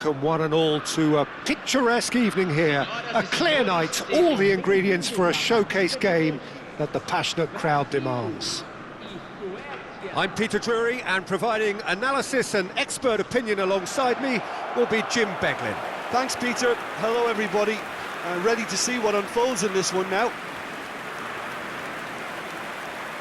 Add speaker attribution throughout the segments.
Speaker 1: welcome one and all to a picturesque evening here. A clear night, all the ingredients for a showcase game that the passionate crowd demands. I'm Peter Drury, and providing analysis and expert opinion alongside me will be Jim Beglin.
Speaker 2: Thanks, Peter. Hello, everybody. Ready to see what unfolds in this one now.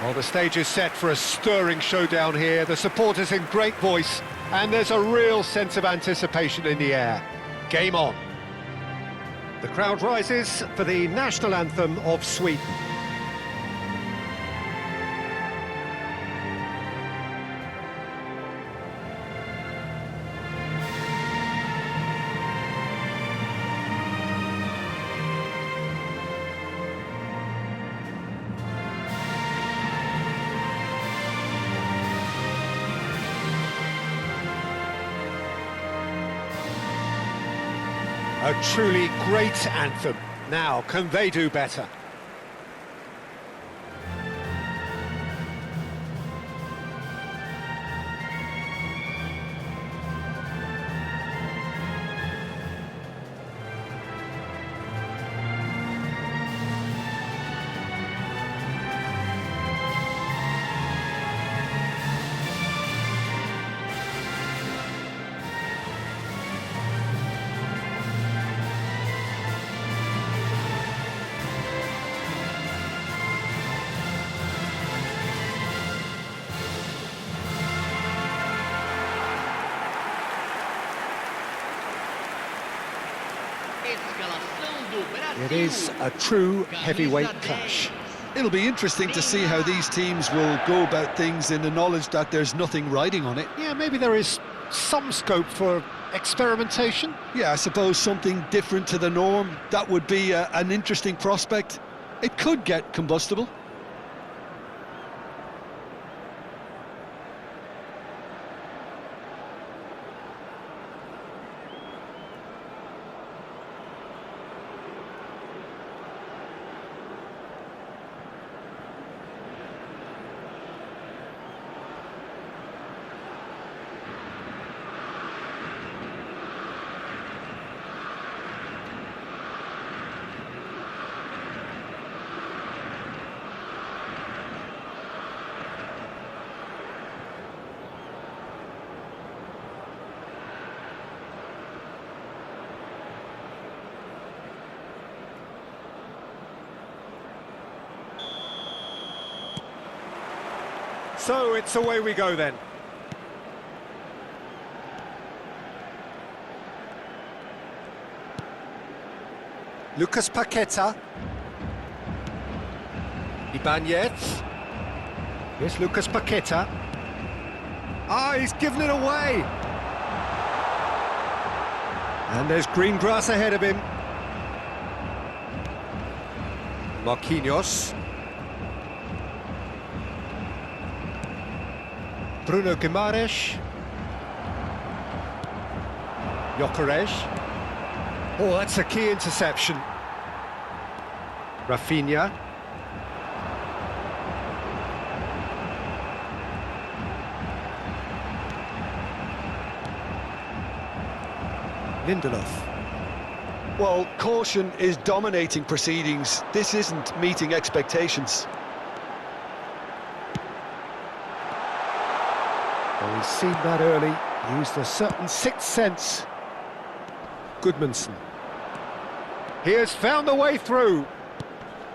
Speaker 1: Well, the stage is set for a stirring showdown here. The supporters in great voice, and there's a real sense of anticipation in the air. Game on. The crowd rises for the national anthem of Sweden. A truly great anthem. Now, can they do better? It is a true heavyweight clash.
Speaker 2: It'll be interesting to see how these teams will go about things in the knowledge that there's nothing riding on it.
Speaker 1: Yeah, maybe there is some scope for experimentation.
Speaker 2: Yeah, I suppose something different to the norm. That would be an interesting prospect. It could get combustible.
Speaker 1: So it's away we go then. Lucas Paqueta. Ibanez. Here's Lucas Paqueta. Ah, he's given it away. And there's green grass ahead of him. Marquinhos. Bruno Guimaraes. Gyökeres. Oh, that's a key interception. Rafinha. Lindelof.
Speaker 2: Well, caution is dominating proceedings. This isn't meeting expectations.
Speaker 1: Well, he's seen that early, used a certain sixth sense. Goodmanson. He has found the way through.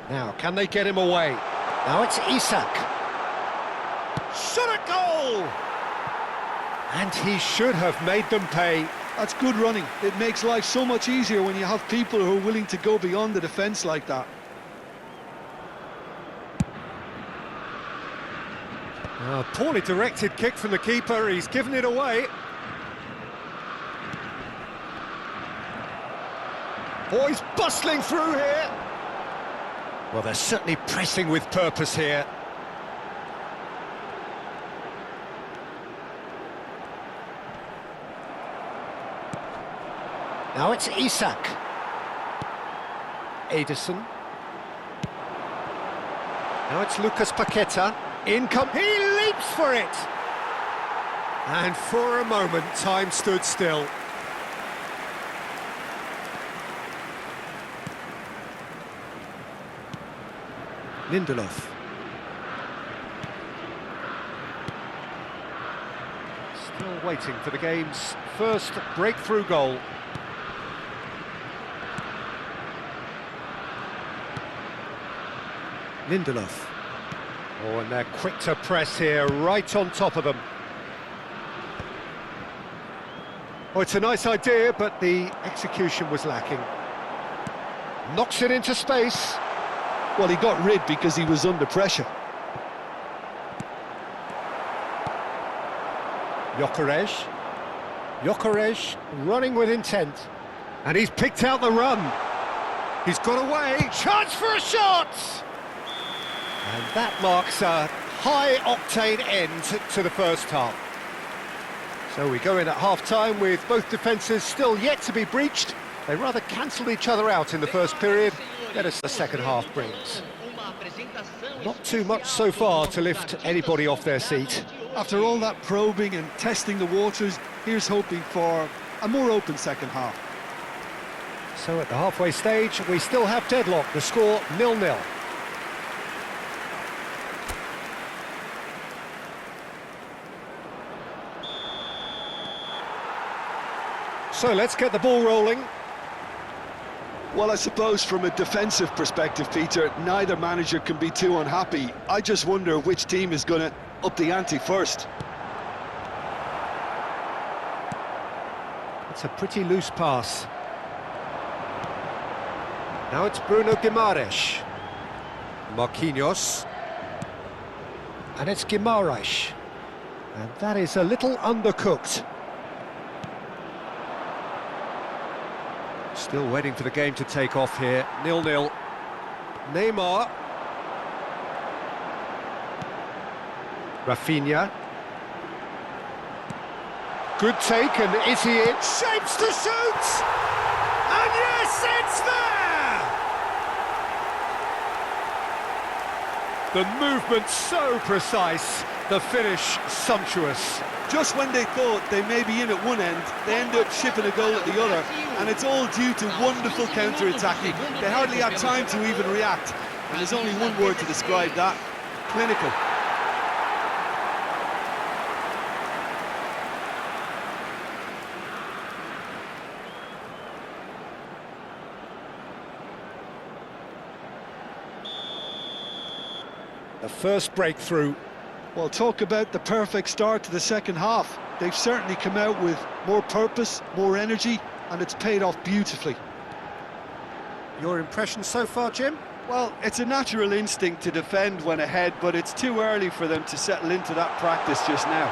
Speaker 1: Now, can they get him away? Now it's Isak. Shot a goal! And he should have made them pay.
Speaker 2: That's good running. It makes life so much easier when you have people who are willing to go beyond the defence like that.
Speaker 1: A poorly directed kick from the keeper, he's given it away. Oh, he's bustling through here. Well, they're certainly pressing with purpose here. Now it's Isak. Ederson. Now it's Lucas Paqueta. He leaps for it! And for a moment, time stood still. Lindelof. Still waiting for the game's first breakthrough goal. Lindelof. Oh, and they're quick to press here, right on top of them. Oh, it's a nice idea, but the execution was lacking. Knocks it into space.
Speaker 2: Well, he got rid because he was under pressure.
Speaker 1: Gyökeres. Gyökeres running with intent. And he's picked out the run. He's got away. Chance for a shot! And that marks a high-octane end to the first half. So we go in at half-time with both defences still yet to be breached. They rather cancelled each other out in the first period. Let us the second half brings. Not too much so far to lift anybody off their seat.
Speaker 2: After all that probing and testing the waters, here's hoping for a more open second half.
Speaker 1: So at the halfway stage, we still have deadlock. The score 0-0. So let's get the ball rolling.
Speaker 2: Well, I suppose from a defensive perspective, Peter, neither manager can be too unhappy. I just wonder which team is going to up the ante first.
Speaker 1: It's a pretty loose pass. Now it's Bruno Guimaraes. Marquinhos. And it's Guimaraes. And that is a little undercooked. Still waiting for the game to take off here. 0-0. Neymar. Rafinha. Good take, and is he in? Shapes to shoot! And yes, it's there! The movement so precise, the finish sumptuous.
Speaker 2: Just when they thought they may be in at one end, they end up shipping a goal at the other, and it's all due to wonderful counter-attacking. They hardly had time to even react, and there's only one word to describe that: clinical.
Speaker 1: The first breakthrough.
Speaker 2: Well, talk about the perfect start to the second half. They've certainly come out with more purpose, more energy, and it's paid off beautifully.
Speaker 1: Your impression so far, Jim?
Speaker 2: Well, it's a natural instinct to defend when ahead, but it's too early for them to settle into that practice just now.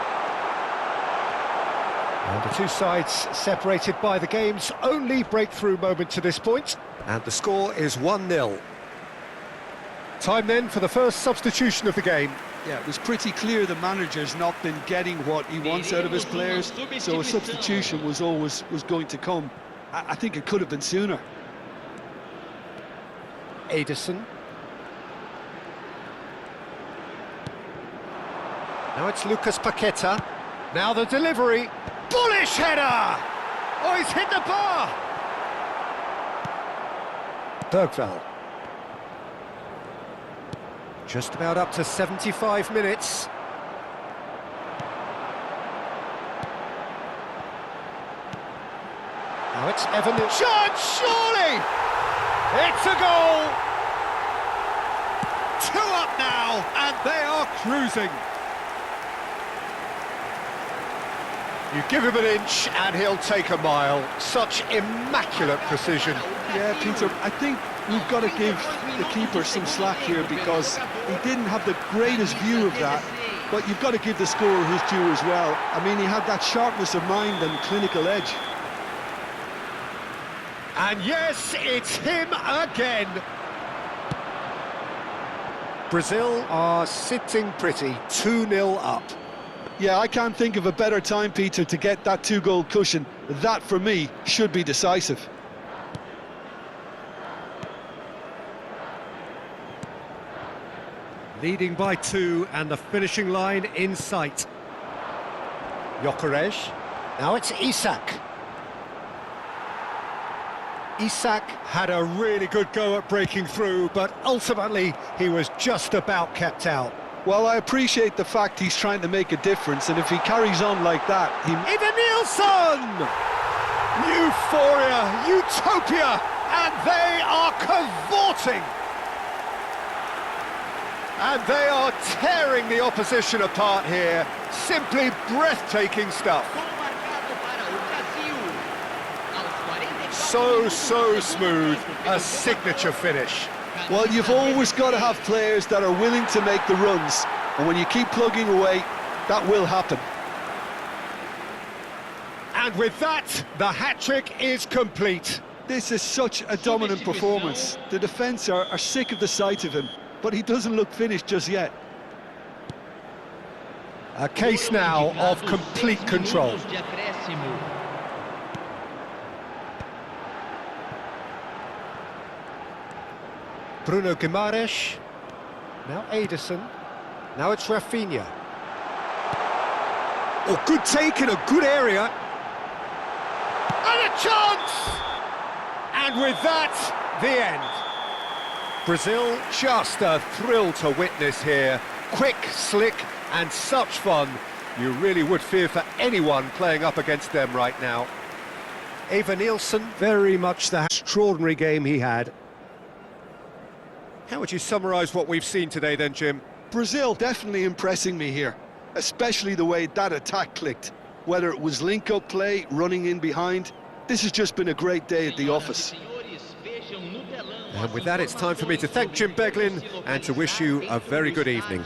Speaker 1: And the two sides separated by the game's only breakthrough moment to this point, and the score is 1-0. Time then for the first substitution of the game.
Speaker 2: Yeah, it was pretty clear the manager's not been getting what he wants out of his players, so a substitution was going to come. I think it could have been sooner.
Speaker 1: Ederson. Now it's Lucas Paqueta. Now the delivery. Bullish header! Oh, he's hit the bar! Bergvall. Just about up to 75 minutes. Now it's Evan. Chance, surely! It's a goal! 2 up now, and they are cruising. You give him an inch and he'll take a mile. Such immaculate precision.
Speaker 2: Yeah, Peter, I think we've got to give the keeper some slack here because he didn't have the greatest view of that, but you've got to give the scorer his due as well. I mean, he had that sharpness of mind and clinical edge.
Speaker 1: And yes, it's him again. Brazil are sitting pretty, 2-0 up.
Speaker 2: Yeah, I can't think of a better time, Peter, to get that 2-goal cushion. That, for me, should be decisive.
Speaker 1: Leading by 2 and the finishing line in sight. Gyökeres. Now it's Isak. Isak had a really good go at breaking through, but ultimately he was just about kept out.
Speaker 2: Well, I appreciate the fact he's trying to make a difference, and if he carries on like that, he...
Speaker 1: Even Nielsen! Euphoria, utopia, and they are cavorting! And they are tearing the opposition apart here. Simply breathtaking stuff. So smooth, a signature finish.
Speaker 2: Well, you've always got to have players that are willing to make the runs, and when you keep plugging away, that will happen.
Speaker 1: And with that, the hat-trick is complete.
Speaker 2: This is such a dominant performance. The defence are sick of the sight of him, but he doesn't look finished just yet.
Speaker 1: A case now of complete control. Bruno Guimaraes, now Ederson, now it's Rafinha. Oh, good take in a good area. And a chance! And with that, the end. Brazil, just a thrill to witness here. Quick, slick, and such fun. You really would fear for anyone playing up against them right now. Eva Nielsen, very much the extraordinary game he had. How would you summarise what we've seen today then, Jim?
Speaker 2: Brazil definitely impressing me here, especially the way that attack clicked. Whether it was link-up play, running in behind, this has just been a great day at the office.
Speaker 1: And with that, it's time for me to thank Jim Beglin and to wish you a very good evening.